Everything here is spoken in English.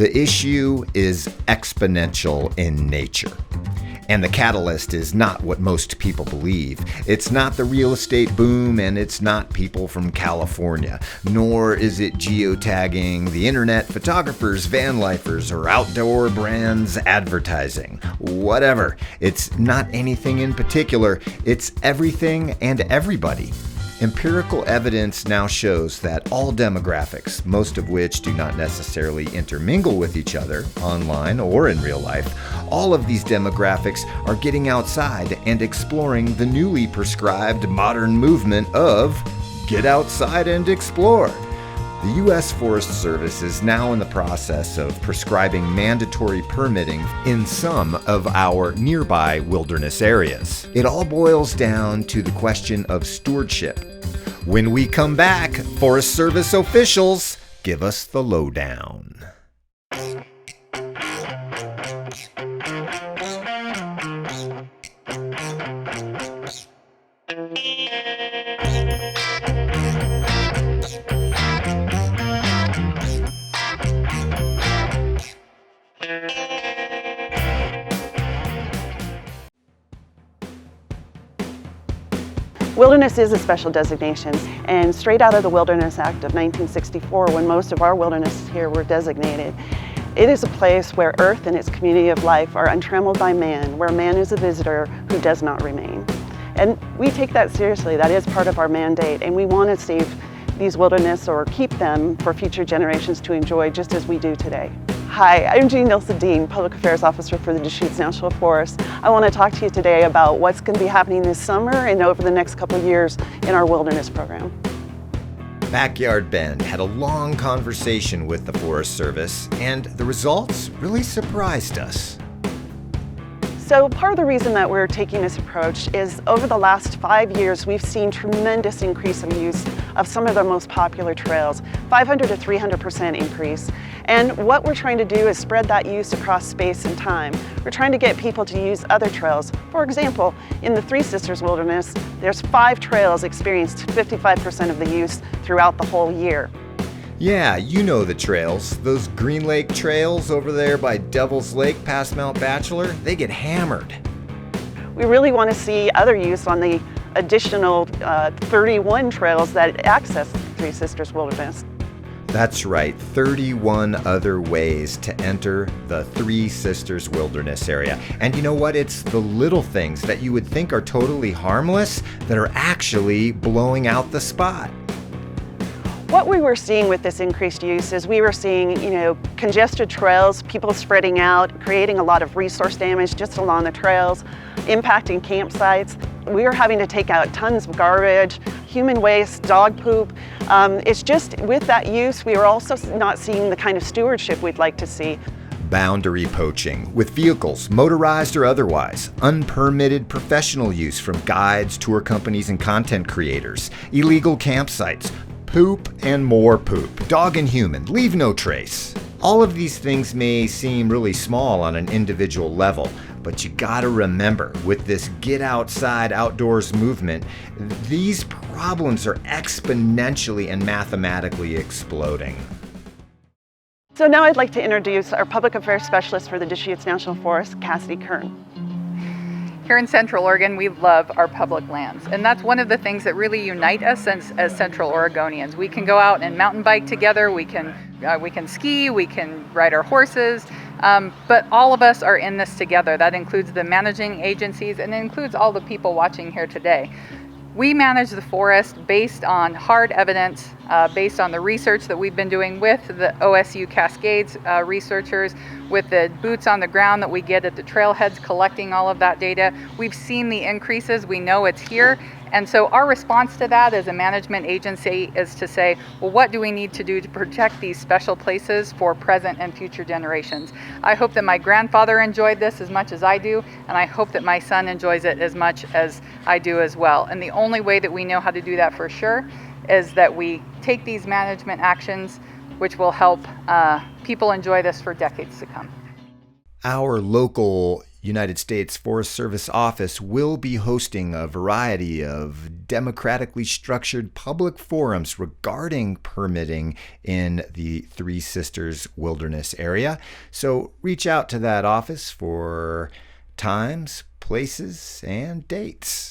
The issue is exponential in nature. And the catalyst is not what most people believe. It's not the real estate boom, and it's not people from California. Nor is it geotagging, the internet, photographers, van lifers, or outdoor brands advertising. Whatever. It's not anything in particular. It's everything and everybody. Empirical evidence now shows that all demographics, most of which do not necessarily intermingle with each other, online or in real life, all of these demographics are getting outside and exploring the newly prescribed modern movement of get outside and explore. The U.S. Forest Service is now in the process of prescribing mandatory permitting in some of our nearby wilderness areas. It all boils down to the question of stewardship. When we come back, Forest Service officials give us the lowdown. Wilderness is a special designation, and straight out of the Wilderness Act of 1964, when most of our wildernesses here were designated, it is a place where earth and its community of life are untrammeled by man, where man is a visitor who does not remain. And we take that seriously. That is part of our mandate, and we want to save these wilderness or keep them for future generations to enjoy just as we do today. Hi, I'm Jean Nilsen-Dean, Public Affairs Officer for the Deschutes National Forest. I want to talk to you today about what's going to be happening this summer and over the next couple of years in our wilderness program. Backyard Bend had a long conversation with the Forest Service, and the results really surprised us. So part of the reason that we're taking this approach is over the last 5 years, we've seen tremendous increase in use of some of the most popular trails, 500 to 300% increase. And what we're trying to do is spread that use across space and time. We're trying to get people to use other trails. For example, in the Three Sisters Wilderness, there's 5 trails experienced 55% of the use throughout the whole year. Yeah, you know the trails. Those Green Lake trails over there by Devil's Lake past Mount Bachelor, they get hammered. We really want to see other use on the additional 31 trails that access the Three Sisters Wilderness. That's right, 31 other ways to enter the Three Sisters Wilderness area. And you know what? It's the little things that you would think are totally harmless that are actually blowing out the spot. What we were seeing with this increased use is we were seeing, congested trails, people spreading out, creating a lot of resource damage just along the trails, impacting campsites. We were having to take out tons of garbage, human waste, dog poop. It's just with that use, we were also not seeing the kind of stewardship we'd like to see. Boundary poaching with vehicles, motorized or otherwise, unpermitted professional use from guides, tour companies, and content creators, illegal campsites, poop and more poop, dog and human, leave no trace. All of these things may seem really small on an individual level, but you gotta remember, with this get outside, outdoors movement, these problems are exponentially and mathematically exploding. So now I'd like to introduce our Public Affairs Specialist for the Deschutes National Forest, Cassidy Kern. Here in Central Oregon, we love our public lands, and that's one of the things that really unite us as Central Oregonians. We can go out and mountain bike together, we can ski, we can ride our horses, but all of us are in this together. That includes the managing agencies, and it includes all the people watching here today. We manage the forest based on hard evidence, based on the research that we've been doing with the OSU Cascades researchers, with the boots on the ground that we get at the trailheads collecting all of that data. We've seen the increases, we know it's here, and so our response to that as a management agency is to say, well, what do we need to do to protect these special places for present and future generations? I hope that my grandfather enjoyed this as much as I do, and I hope that my son enjoys it as much as I do as well. And the only way that we know how to do that for sure is that we take these management actions, which will help people enjoy this for decades to come. Our local United States Forest Service office will be hosting a variety of democratically structured public forums regarding permitting in the Three Sisters Wilderness area. So reach out to that office for times, places, and dates.